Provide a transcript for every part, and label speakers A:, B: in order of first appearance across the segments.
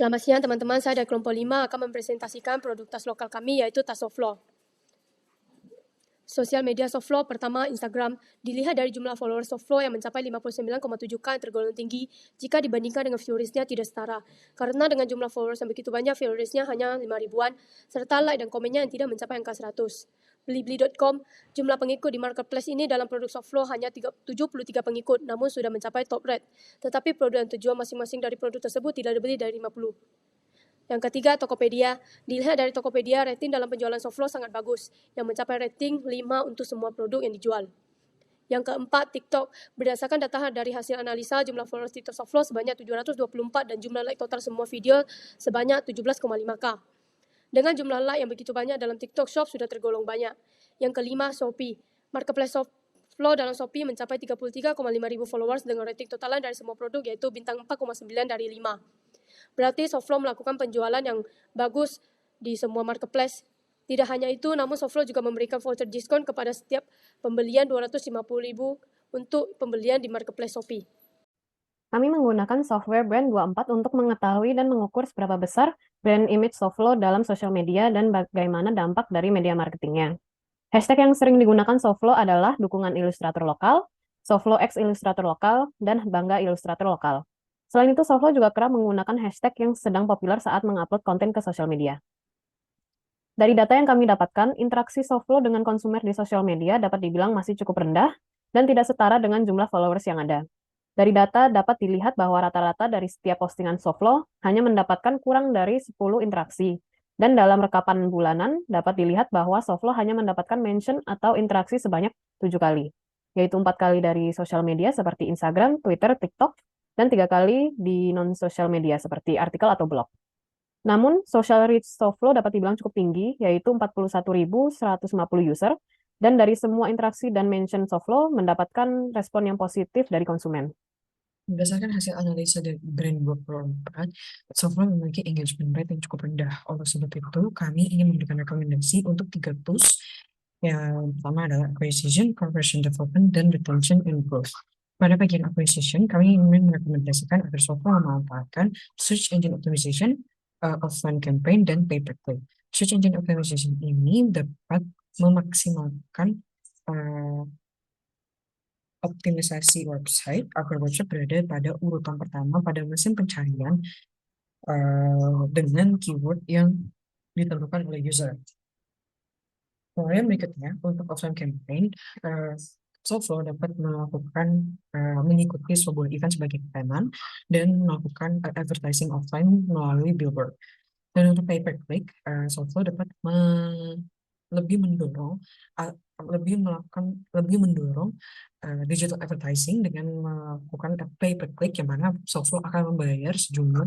A: Selamat siang teman-teman, saya dari kelompok 5 akan mempresentasikan produk tas lokal kami yaitu tas Soflo. Sosial media Soflo pertama Instagram dilihat dari jumlah followers Soflo yang mencapai 59,7K yang tergolong tinggi jika dibandingkan dengan viewersnya tidak setara. Karena dengan jumlah followers yang begitu banyak, viewersnya hanya 5 ribuan, serta like dan komennya yang tidak mencapai angka 100. Blibli.com, jumlah pengikut di marketplace ini dalam produk Soflo hanya 73 pengikut, namun sudah mencapai top rate. Tetapi produk yang terjual masing-masing dari produk tersebut tidak lebih dari 50. Yang ketiga, Tokopedia. Dilihat dari Tokopedia, rating dalam penjualan Soflo sangat bagus, yang mencapai rating 5 untuk semua produk yang dijual. Yang keempat, TikTok. Berdasarkan data dari hasil analisa, jumlah followers TikTok Soflo sebanyak 724 dan jumlah like total semua video sebanyak 17,5K. Dengan jumlah like yang begitu banyak dalam TikTok Shop sudah tergolong banyak. Yang kelima, Shopee. Marketplace Soflo dalam Shopee mencapai 33,5 ribu followers dengan rating totalan dari semua produk yaitu bintang 4,9 dari 5. Berarti Soflo melakukan penjualan yang bagus di semua marketplace. Tidak hanya itu, namun Soflo juga memberikan voucher diskon kepada setiap pembelian 250.000 untuk pembelian di marketplace Shopee.
B: Kami menggunakan software Brand24 untuk mengetahui dan mengukur seberapa besar brand image Soflo dalam sosial media dan bagaimana dampak dari media marketingnya. Hashtag yang sering digunakan Soflo adalah dukungan ilustrator lokal, Soflo X ilustrator lokal, dan bangga ilustrator lokal. Selain itu, Soflo juga kerap menggunakan hashtag yang sedang populer saat mengupload konten ke sosial media. Dari data yang kami dapatkan, interaksi Soflo dengan konsumer di sosial media dapat dibilang masih cukup rendah dan tidak setara dengan jumlah followers yang ada. Dari data dapat dilihat bahwa rata-rata dari setiap postingan Soflo hanya mendapatkan kurang dari 10 interaksi. Dan dalam rekapan bulanan dapat dilihat bahwa Soflo hanya mendapatkan mention atau interaksi sebanyak 7 kali, yaitu 4 kali dari sosial media seperti Instagram, Twitter, TikTok, dan 3 kali di non-sosial media seperti artikel atau blog. Namun, social reach Soflo dapat dibilang cukup tinggi, yaitu 41.150 user, dan dari semua interaksi dan mention Soflo mendapatkan respon yang positif dari konsumen.
C: Berdasarkan hasil analisa dari Brand24, Soflo memiliki engagement rate yang cukup rendah. Oleh sebab itu, kami ingin memberikan rekomendasi untuk 3 tools. Yang pertama adalah acquisition, conversion development, dan retention and growth. Pada bagian acquisition, kami ingin merekomendasikan agar Soflo memanfaatkan search engine optimization, offline campaign, dan pay-per-click. Search engine optimization ini dapat memaksimalkan optimisasi website agar website berada pada urutan pertama pada mesin pencarian dengan keyword yang ditentukan oleh user. Kemudian berikutnya untuk offline campaign, Soflo dapat melakukan mengikuti sebuah event sebagai teman dan melakukan advertising offline melalui billboard. Dan untuk pay per click, Soflo dapat lebih mendorong digital advertising dengan melakukan pay per click, yang mana Soflo akan membayar sejumlah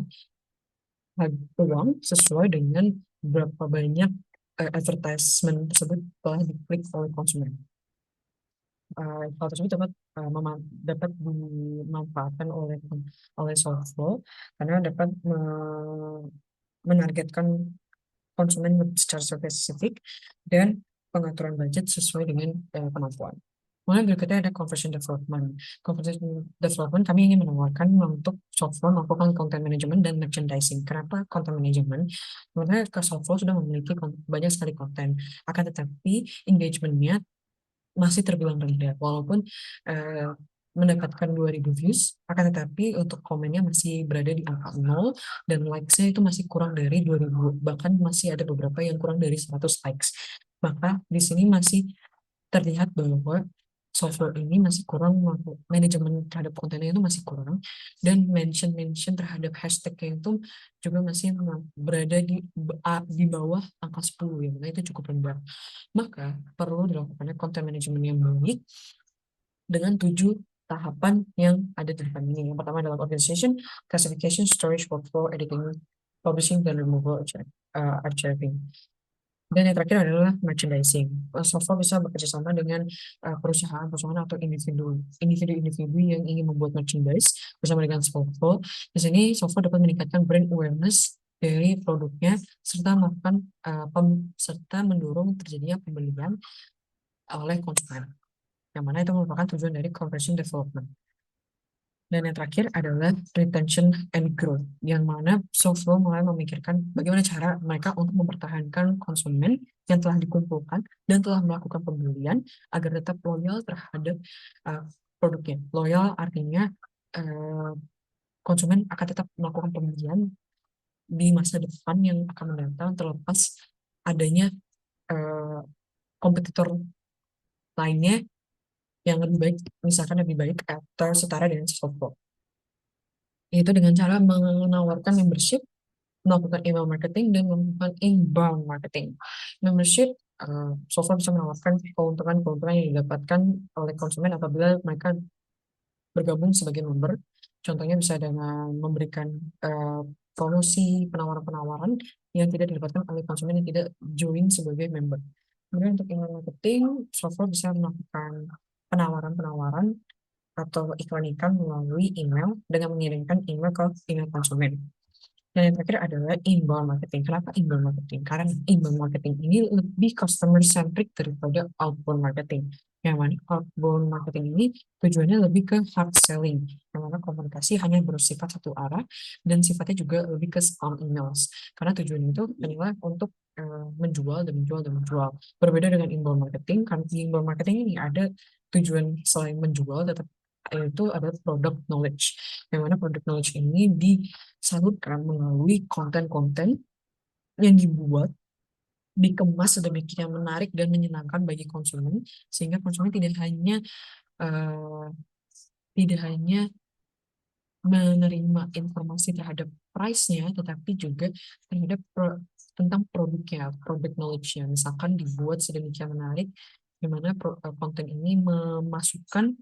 C: uang sesuai dengan berapa banyak advertisement tersebut telah diklik oleh konsumen. Hal tersebut dapat dimanfaatkan oleh Soflo karena dapat menargetkan konsumen secara spesifik dan pengaturan budget sesuai dengan kemampuan. Kemudian berikutnya ada conversion development. Conversion development kami ingin menawarkan untuk Soflo melakukan content management dan merchandising. Kenapa content management? Karena Soflo sudah memiliki banyak sekali konten, akan tetapi engagementnya masih terbilang rendah, walaupun mendapatkan 2.000 views, akan tetapi untuk komennya masih berada di angka 0 dan likes-nya itu masih kurang dari 2.000, bahkan masih ada beberapa yang kurang dari 100 likes. Maka di sini masih terlihat bahwa Soflo ini masih kurang, manajemen terhadap kontennya itu masih kurang, dan mention terhadap hashtagnya itu juga masih berada di bawah angka 10, ya, itu cukup rendah. Maka perlu dilakukannya content management yang baik dengan 7 tahapan yang ada di depan ini. Yang pertama adalah organization, classification, storage, workflow, editing, publishing, dan removal archiving. Dan yang terakhir adalah merchandising. Soflo bisa bekerja sama dengan perusahaan-perusahaan atau individu yang ingin membuat merchandise bersama dengan Soflo. Di sini Soflo dapat meningkatkan brand awareness dari produknya serta melakukan serta mendorong terjadinya pembelian oleh konsumen, yang mana itu merupakan tujuan dari conversion development. Dan yang terakhir adalah retention and growth, yang mana Soulflow mulai memikirkan bagaimana cara mereka untuk mempertahankan konsumen yang telah dikumpulkan dan telah melakukan pembelian agar tetap loyal terhadap produknya. Loyal artinya konsumen akan tetap melakukan pembelian di masa depan yang akan mendatang terlepas adanya kompetitor lainnya yang lebih baik, misalkan lebih baik atau setara dengan Soulflow. Yaitu dengan cara menawarkan membership, melakukan email marketing, dan melakukan inbound marketing. Membership, Soulflow bisa menawarkan keuntungan-keuntungan yang didapatkan oleh konsumen apabila mereka bergabung sebagai member. Contohnya bisa dengan memberikan promosi, penawaran-penawaran yang tidak didapatkan oleh konsumen yang tidak join sebagai member. Kemudian untuk email marketing, Soulflow bisa melakukan penawaran-penawaran atau iklan-iklan melalui email dengan mengirimkan email ke email konsumen. Dan yang terakhir adalah inbound marketing. Kenapa inbound marketing? Karena inbound marketing ini lebih customer centric daripada outbound marketing. Yang mana outbound marketing ini tujuannya lebih ke hard selling, yang mana komunikasi hanya bersifat satu arah dan sifatnya juga lebih ke spam emails. Karena tujuannya itu adalah untuk menjual dan menjual dan menjual. Berbeda dengan inbound marketing, karena di inbound marketing ini ada tujuan selain menjual, tetap itu adalah product knowledge, yang mana product knowledge ini disalurkan melalui konten-konten yang dibuat, dikemas sedemikian menarik dan menyenangkan bagi konsumen, sehingga konsumen tidak hanya menerima informasi terhadap price-nya, tetapi juga terhadap tentang produknya, product knowledge-nya. Misalkan dibuat sedemikian menarik, di mana konten ini memasukkan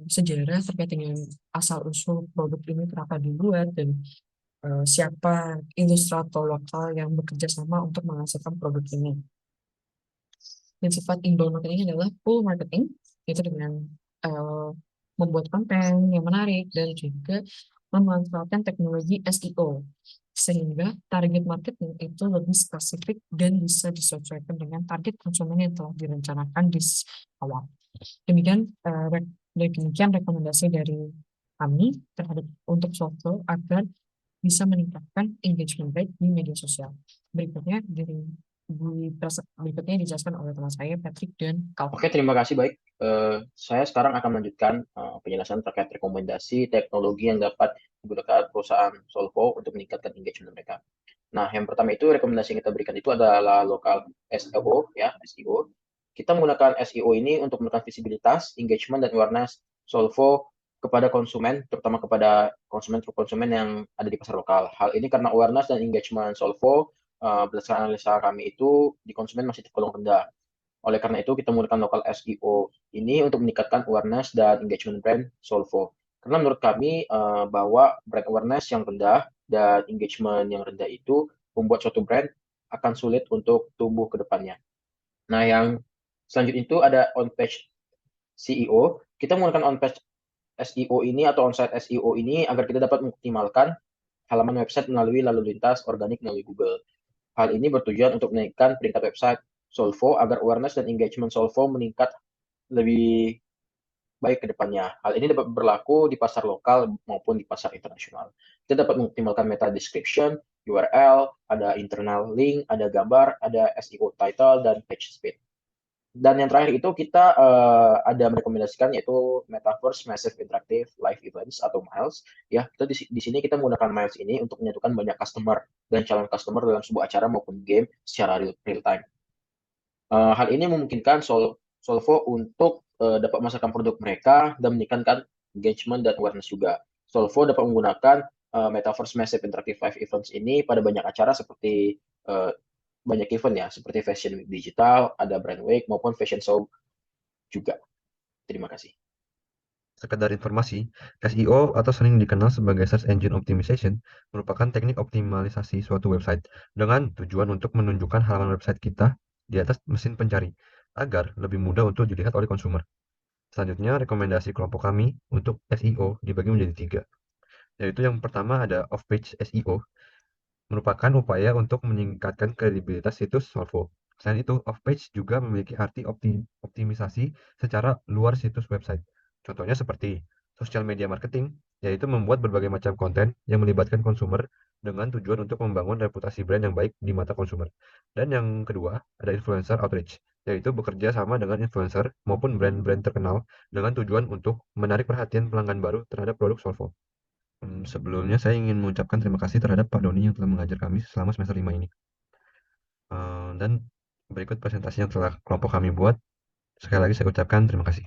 C: sejarah terkait dengan asal-usul produk ini kenapa dibuat, dan siapa ilustrator lokal yang bekerja sama untuk menghasilkan produk ini. Dan sifat inbound marketing adalah full marketing, yaitu dengan membuat konten yang menarik dan juga memanfaatkan teknologi SEO, sehingga target marketing itu lebih spesifik dan bisa disesuaikan dengan target konsumen yang telah direncanakan di awal. Demikian rekomendasi dari kami terhadap untuk Soulflow agar bisa meningkatkan engagement rate di media sosial. Berikutnya dijelaskan oleh teman saya Patrick dan Calvin.
D: Oke, terima kasih. Baik, saya sekarang akan melanjutkan penjelasan terkait rekomendasi teknologi yang dapat digunakan perusahaan Soulflow untuk meningkatkan engagement mereka. Nah, yang pertama itu rekomendasi yang kita berikan itu adalah local SEO, ya, SEO. Kita menggunakan SEO ini untuk menekan visibilitas, engagement, dan awareness Soulflow kepada konsumen, terutama kepada konsumen yang ada di pasar lokal. Hal ini karena awareness dan engagement Soulflow berdasarkan analisa kami itu di konsumen masih tergolong rendah. Oleh karena itu, kita menggunakan local SEO ini untuk meningkatkan awareness dan engagement brand Soulflow. Karena menurut kami bahwa brand awareness yang rendah dan engagement yang rendah itu membuat suatu brand akan sulit untuk tumbuh ke depannya. Nah, yang selanjutnya itu ada on-page SEO. Kita menggunakan on-page SEO ini atau on-site SEO ini agar kita dapat mengoptimalkan halaman website melalui lalu lintas organik melalui Google. Hal ini bertujuan untuk menaikkan peringkat website Soulflow agar awareness dan engagement Soulflow meningkat lebih baik ke depannya. Hal ini dapat berlaku di pasar lokal maupun di pasar internasional. Kita dapat mengoptimalkan meta description, URL, ada internal link, ada gambar, ada SEO title, dan page speed. Dan yang terakhir itu kita ada merekomendasikan yaitu Metaverse Massive Interactive Live Events atau MILES. Ya, kita di sini kita menggunakan MILES ini untuk menyatukan banyak customer dan calon customer dalam sebuah acara maupun game secara real time. Hal ini memungkinkan Soulflow untuk dapat memasarkan produk mereka dan meningkatkan engagement dan awareness juga. Soulflow dapat menggunakan Metaverse Massive Interactive Live Events ini pada banyak acara seperti banyak event ya, seperti Fashion Week Digital, ada Brand Week, maupun Fashion Show juga. Terima kasih.
E: Sekedar informasi, SEO atau sering dikenal sebagai Search Engine Optimization merupakan teknik optimalisasi suatu website dengan tujuan untuk menunjukkan halaman website kita di atas mesin pencari agar lebih mudah untuk dilihat oleh konsumer. Selanjutnya, rekomendasi kelompok kami untuk SEO dibagi menjadi 3, yaitu yang pertama ada off-page SEO, merupakan upaya untuk meningkatkan kredibilitas situs Soulflow. Selain itu, off-page juga memiliki arti optimisasi secara luar situs website. Contohnya seperti social media marketing, yaitu membuat berbagai macam konten yang melibatkan konsumer dengan tujuan untuk membangun reputasi brand yang baik di mata konsumer. Dan yang kedua, ada influencer outreach, yaitu bekerja sama dengan influencer maupun brand-brand terkenal dengan tujuan untuk menarik perhatian pelanggan baru terhadap produk Solvo. Sebelumnya saya ingin mengucapkan terima kasih terhadap Pak Doni yang telah mengajar kami selama semester 5 ini. Dan berikut presentasi yang telah kelompok kami buat. Sekali lagi saya ucapkan terima kasih.